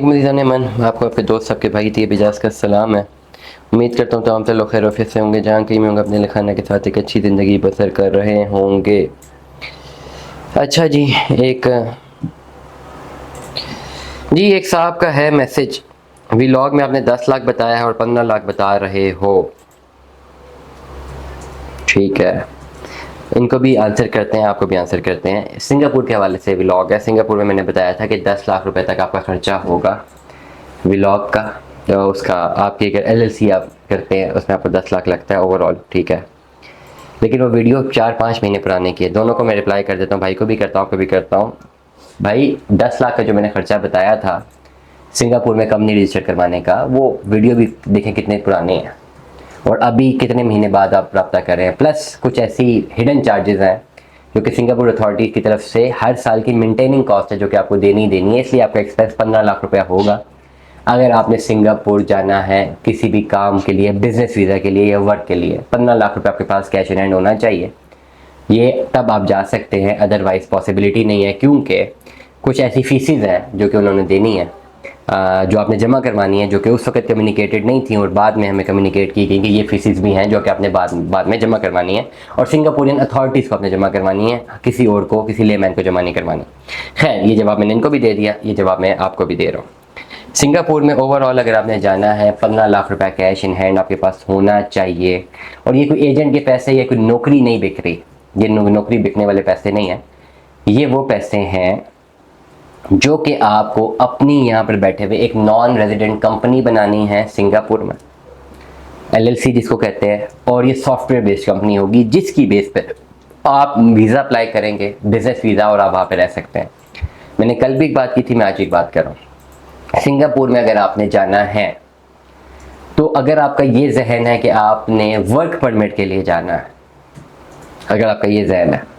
अस्सलाम मन आपको आपके दोस्त सबके भाई थी बिजाज का सलाम है। उम्मीद करता हूँ तमाम लोग खैर ऑफिस से होंगे, जहाँ कहीं में होंगे अपने लिखाना के साथ एक अच्छी ज़िंदगी बसर कर रहे होंगे। अच्छा जी, एक साहब का है मैसेज, व्लॉग में आपने 10 लाख बताया है और 15 लाख बता रहे हो। ठीक है, इनको भी आंसर करते हैं, आपको भी आंसर करते हैं। सिंगापुर के हवाले से व्लॉग है। सिंगापुर में मैंने बताया था कि 10 लाख रुपए तक आपका खर्चा होगा व्लॉग का। तो उसका आपकी अगर एलएलसी आप करते हैं उसमें आपको 10 लाख लगता है ओवरऑल, ठीक है। लेकिन वो वीडियो 4-5 महीने पुराने की है। दोनों को मैं रिप्लाई कर देता हूँ, भाई को भी करता हूँ, आपको भी करता हूँ। भाई 10 लाख का जो मैंने खर्चा बताया था सिंगापुर में कंपनी रजिस्टर करवाने का, वो वीडियो भी देखें कितने पुराने हैं और अभी कितने महीने बाद आप रब्ता कर रहे हैं। प्लस कुछ ऐसी हिडन चार्जेस हैं जो कि सिंगापुर अथॉरिटी की तरफ से हर साल की मेंटेनिंग कॉस्ट है जो कि आपको देनी है, इसलिए आपका एक्सपेंस 15 लाख रुपया होगा अगर आपने सिंगापुर जाना है किसी भी काम के लिए, बिजनेस वीज़ा के लिए या वर्क के लिए। 15 लाख रुपये आपके पास कैश इन हैंड होना चाहिए। ये तब आप जा सकते हैं, अदरवाइज पॉसिबिलिटी नहीं है, क्योंकि कुछ ऐसी फीसिस हैं जो कि उन्होंने देनी है, जो आपने जमा करवानी है, जो कि उस वक्त कम्युनिकेटेड नहीं थी और बाद में हमें कम्युनिकेट की गई कि ये फीसिस भी हैं जो कि आपने बाद में जमा करवानी है और सिंगापुरियन अथॉरिटीज़ को आपने जमा करवानी है, किसी और को, किसी लेमैन को जमा नहीं करवानी। खैर, ये जवाब मैंने इनको भी दे दिया, ये जवाब मैं आपको भी दे रहा हूँ। सिंगापुर में ओवरऑल अगर आपने जाना है 15 लाख रुपए कैश इन हैंड आपके पास होना चाहिए। और ये कोई एजेंट के पैसे या कोई नौकरी नहीं बिक रही, ये नौकरी बिकने वाले पैसे नहीं हैं। ये वो पैसे हैं जो कि आपको अपनी यहाँ पर बैठे हुए एक नॉन रेजिडेंट कंपनी बनानी है सिंगापुर में, एलएलसी जिसको कहते हैं, और ये सॉफ्टवेयर बेस्ड कंपनी होगी जिसकी बेस पर आप वीज़ा अप्लाई करेंगे, बिजनेस वीज़ा, और आप वहाँ पर रह सकते हैं। मैंने कल भी एक बात की थी, मैं आज एक बात कर रहा हूँ। सिंगापुर में अगर आपने जाना है तो अगर आपका ये जहन है कि आपने वर्क परमिट के लिए जाना है, अगर आपका ये जहन है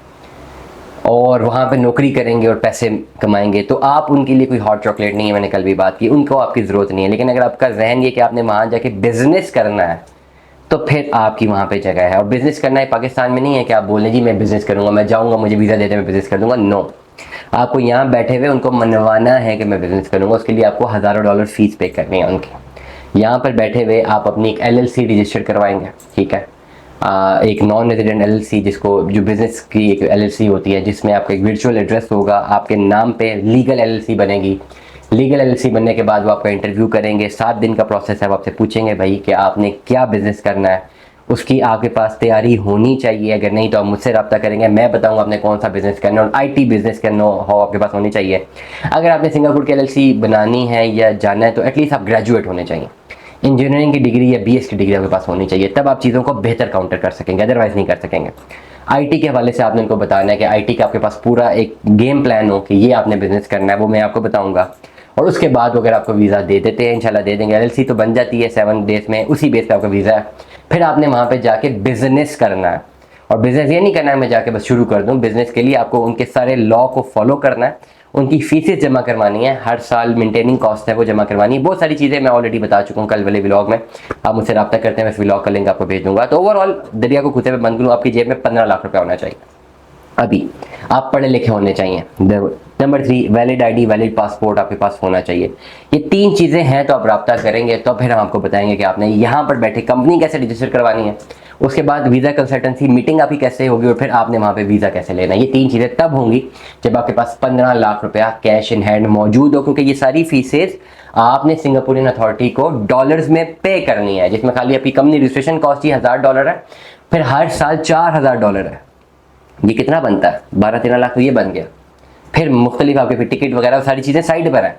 और वहाँ पे नौकरी करेंगे और पैसे कमाएंगे, तो आप उनके लिए कोई हॉट चॉकलेट नहीं है। मैंने कल भी बात की, उनको आपकी ज़रूरत नहीं है। लेकिन अगर आपका जहन ये कि आपने वहाँ जाके बिजनेस करना है तो फिर आपकी वहाँ पे जगह है। और बिजनेस करना है पाकिस्तान में नहीं है कि आप बोलें जी मैं बिजनेस करूँगा, मैं जाऊँगा, मुझे वीज़ा देते मैं बिजनेस कर दूँगा। नो, आपको यहाँ बैठे हुए उनको मनवाना है कि मैं बिजनेस करूँगा। उसके लिए आपको हज़ारों डॉलर फीस पे करनी है उनकी। यहाँ पर बैठे हुए आप अपनी एक एलएलसी रजिस्टर करवाएंगे, ठीक है, एक नॉन रेजिडेंट एलएलसी, जिसको जो बिजनेस की एक एलएलसी होती है, जिसमें आपका एक वर्चुअल एड्रेस होगा, आपके नाम पे लीगल एलएलसी बनेगी। लीगल एलएलसी बनने के बाद वो आपका इंटरव्यू करेंगे, 7 दिन का प्रोसेस है। वो आपसे पूछेंगे भाई कि आपने क्या बिजनेस करना है, उसकी आपके पास तैयारी होनी चाहिए। अगर नहीं तो आप मुझसे रब्ता करेंगे, मैं बताऊंगा आपने कौन सा बिजनेस करना है। और आईटी बिजनेस करना हो आपके पास होनी चाहिए। अगर आपने सिंगापुर की एलएलसी बनानी है या जाना है तो एटलीस्ट आप ग्रेजुएट होने चाहिए, इंजीनियरिंग की डिग्री या बीएस की डिग्री आपके पास होनी चाहिए, तब आप चीज़ों को बेहतर काउंटर कर सकेंगे, अदरवाइज नहीं कर सकेंगे। आईटी के हवाले से आपने उनको बताना है कि आईटी का आपके पास पूरा एक गेम प्लान हो कि ये आपने बिजनेस करना है, वो मैं आपको बताऊंगा। और उसके बाद अगर आपको वीज़ा दे देते हैं, इंशाल्लाह दे देंगे, एलएलसी तो बन जाती है 7 डेज में, उसी बेस पे आपका वीज़ा है। फिर आपने वहाँ पे जाके बिजनेस करना है। और बिजनेस ये नहीं करना है मैं जाके बस शुरू कर दूँ, बिजनेस के लिए आपको उनके सारे लॉ को फॉलो करना है, उनकी फीसें जमा करवानी है, हर साल मेंटेनिंग कॉस्ट है वो जमा करवानी है। बहुत सारी चीज़ें मैं ऑलरेडी बता चुका हूँ कल वाले व्लॉग में, आप मुझसे रब्ता करते हैं, मैं इस व्लॉग का लिंक आपको भेज दूंगा। तो ओवरऑल दरिया को कुत्ते पे बंद करूँ, आपकी जेब में 15 लाख रुपया होना चाहिए। अभी आप पढ़े लिखे होने चाहिए। Number 3, valid ID, valid passport आपके पास होना चाहिए। ये 3 चीज़ें हैं तो आप रब्ता करेंगे तो फिर हम आपको बताएंगे कि आपने यहाँ पर बैठे कंपनी कैसे रजिस्टर करवानी है, उसके बाद वीज़ा कंसल्टेंसी मीटिंग आपकी कैसे होगी, और फिर आपने वहाँ पे वीज़ा कैसे लेना है। ये 3 चीज़ें तब होंगी जब आपके पास 15 लाख रुपया कैश इन हैंड मौजूद हो, क्योंकि ये सारी फीसेस आपने सिंगापुरियन अथॉरिटी को डॉलर्स में पे करनी है, जिसमें खाली आपकी कंपनी रजिस्ट्रेशन कॉस्ट ही $1000 है, फिर हर साल $4000 है। ये कितना बनता है? 12-13 लाख तो ये बन गया। फिर मुख्तलिफ आपके फिर टिकट वगैरह सारी चीज़ें साइड पर है।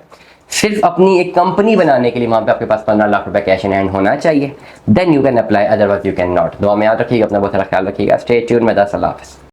सिर्फ अपनी एक कंपनी बनाने के लिए वहाँ पे आपके पास 15 लाख रुपए कैश इन हैंड होना चाहिए। Then you can apply, otherwise you can not. दुआ में याद रखिएगा, अपना बहुत सारा ख्याल रखिएगा। स्टे ट्यून्ड, मैं अल्लाह हाफ़िज़।